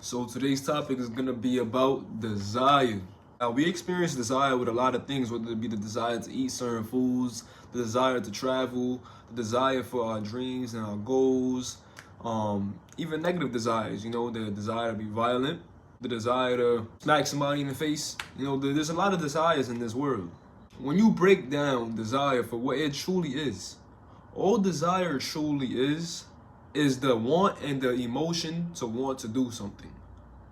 So today's topic is gonna be about desire. Now we experience desire with a lot of things, whether it be the desire to eat certain foods, the desire to travel, the desire for our dreams and our goals, even negative desires, the desire to be violent, the desire to smack somebody in the face. There's a lot of desires in this world. When you break down desire for what it truly is, all desire truly is the want and the emotion to want to do something.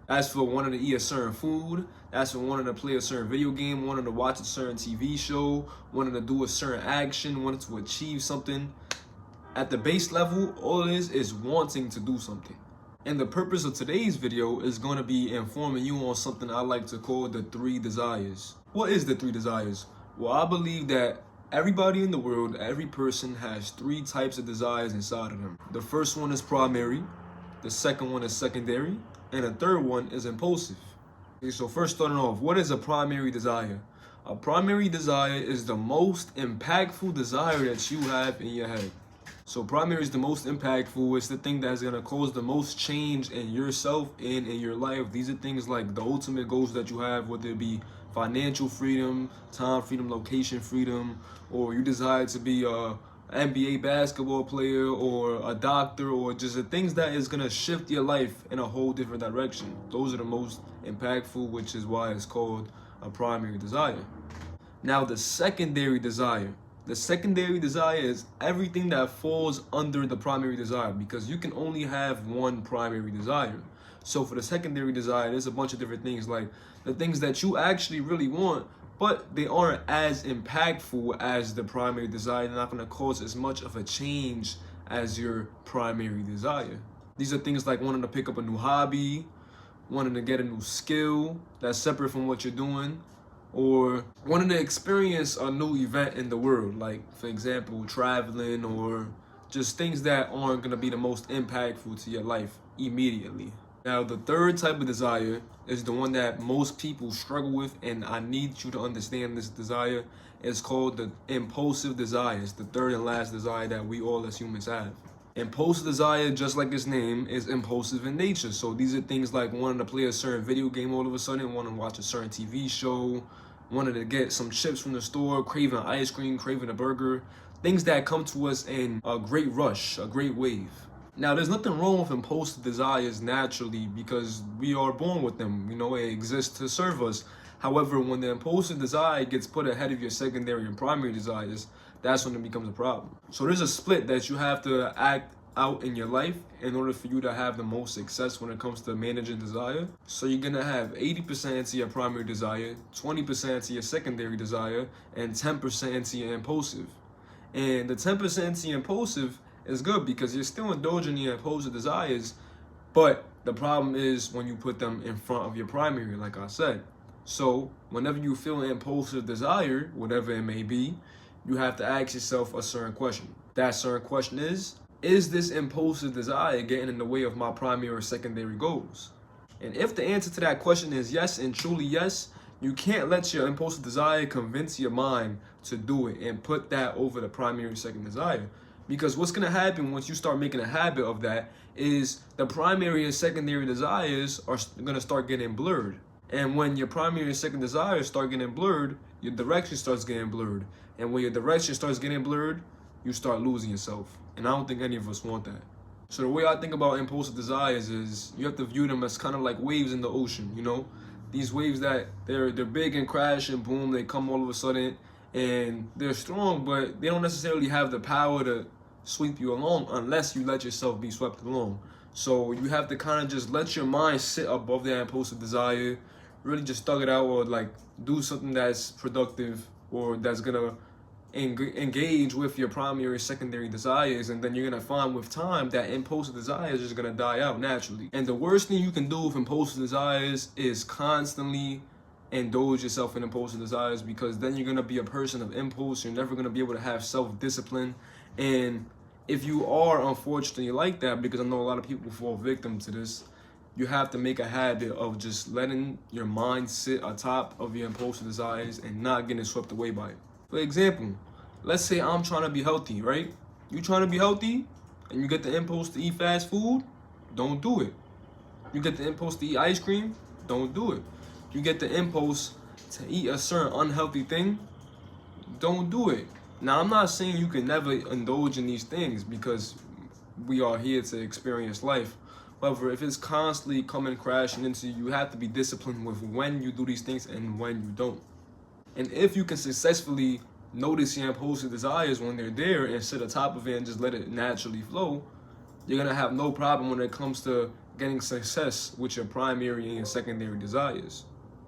That's for wanting to eat a certain food. That's for wanting to play a certain video game, wanting to watch a certain TV show, wanting to do a certain action, wanting to achieve something. At the base level, all it is wanting to do something. And the purpose of today's video is going to be informing you on something I like to call the 3 desires. What is the 3 desires? Well, I believe that everybody in the world, every person has 3 types of desires inside of them. The first one is primary, the second one is secondary, and the third one is impulsive. Okay, so first starting off, what is a primary desire? A primary desire is the most impactful desire that you have in your head. So primary is the most impactful. It's the thing that's going to cause the most change in yourself and in your life. These are things like the ultimate goals that you have, whether it be financial freedom, time freedom, location freedom, or you desire to be a NBA basketball player or a doctor, or just the things that is going to shift your life in a whole different direction. Those are the most impactful, which is why it's called a primary desire. Now the secondary desire. The secondary desire is everything that falls under the primary desire, because you can only have one primary desire. So for the secondary desire, there's a bunch of different things, like the things that you actually really want, but they aren't as impactful as the primary desire. They're not going to cause as much of a change as your primary desire. These are things like wanting to pick up a new hobby, wanting to get a new skill that's separate from what you're doing, or wanting to experience a new event in the world, like, for example, traveling, or just things that aren't going to be the most impactful to your life immediately. Now, the third type of desire is the one that most people struggle with, and I need you to understand this desire. It's called the impulsive desire. It's the third and last desire that we all as humans have. Impulsive desire, just like its name, is impulsive in nature. So these are things like wanting to play a certain video game all of a sudden, wanting to watch a certain TV show, wanting to get some chips from the store, craving ice cream, craving a burger. Things that come to us in a great rush, a great wave. Now, there's nothing wrong with impulsive desires naturally, because we are born with them. It exists to serve us. However, when the impulsive desire gets put ahead of your secondary and primary desires, that's when it becomes a problem. So there's a split that you have to act out in your life in order for you to have the most success when it comes to managing desire. So you're gonna have 80% into your primary desire, 20% into your secondary desire, and 10% into your impulsive. And the 10% into your impulsive is good because you're still indulging in your impulsive desires, but the problem is when you put them in front of your primary, like I said. So whenever you feel an impulsive desire, whatever it may be, you have to ask yourself a certain question. That certain question is this impulsive desire getting in the way of my primary or secondary goals? And if the answer to that question is yes, and truly yes, you can't let your impulsive desire convince your mind to do it and put that over the primary or second desire. Because what's going to happen once you start making a habit of that is the primary and secondary desires are going to start getting blurred. And when your primary and second desires start getting blurred, your direction starts getting blurred. And when your direction starts getting blurred, you start losing yourself. And I don't think any of us want that. So the way I think about impulsive desires is you have to view them as kind of like waves in the ocean, These waves that they're big and crash and boom, they come all of a sudden, and they're strong, but they don't necessarily have the power to sweep you along unless you let yourself be swept along. So you have to kind of just let your mind sit above that impulsive desire, really just thug it out, or like do something that's productive or that's gonna engage with your primary or secondary desires, and then you're gonna find with time that impulsive desire is just gonna die out naturally. And the worst thing you can do with impulsive desires is constantly indulge yourself in impulsive desires, because then you're gonna be a person of impulse. You're never gonna be able to have self-discipline. And if you are unfortunately like that, because I know a lot of people fall victim to this, you have to make a habit of just letting your mind sit atop of your impulsive desires and not getting swept away by it. For example, let's say I'm trying to be healthy, right? You trying to be healthy and you get the impulse to eat fast food, don't do it. You get the impulse to eat ice cream, don't do it. You get the impulse to eat a certain unhealthy thing, don't do it. Now, I'm not saying you can never indulge in these things because we are here to experience life. However, if it's constantly coming crashing into you, you have to be disciplined with when you do these things and when you don't. And if you can successfully notice your impulsive desires when they're there and sit atop of it and just let it naturally flow, you're gonna have no problem when it comes to getting success with your primary and your secondary desires.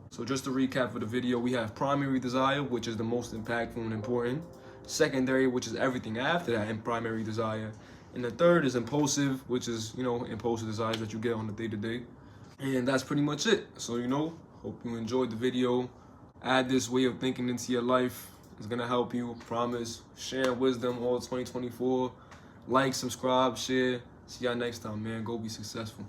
So just to recap for the video, we have primary desire, which is the most impactful and important. Secondary, which is everything after that, and primary desire. And the third is impulsive, which is, impulsive desires that you get on the day-to-day. And that's pretty much it. So, hope you enjoyed the video. Add this way of thinking into your life. It's gonna help you, promise. Share wisdom all 2024. Like, subscribe, share. See y'all next time, man. Go be successful.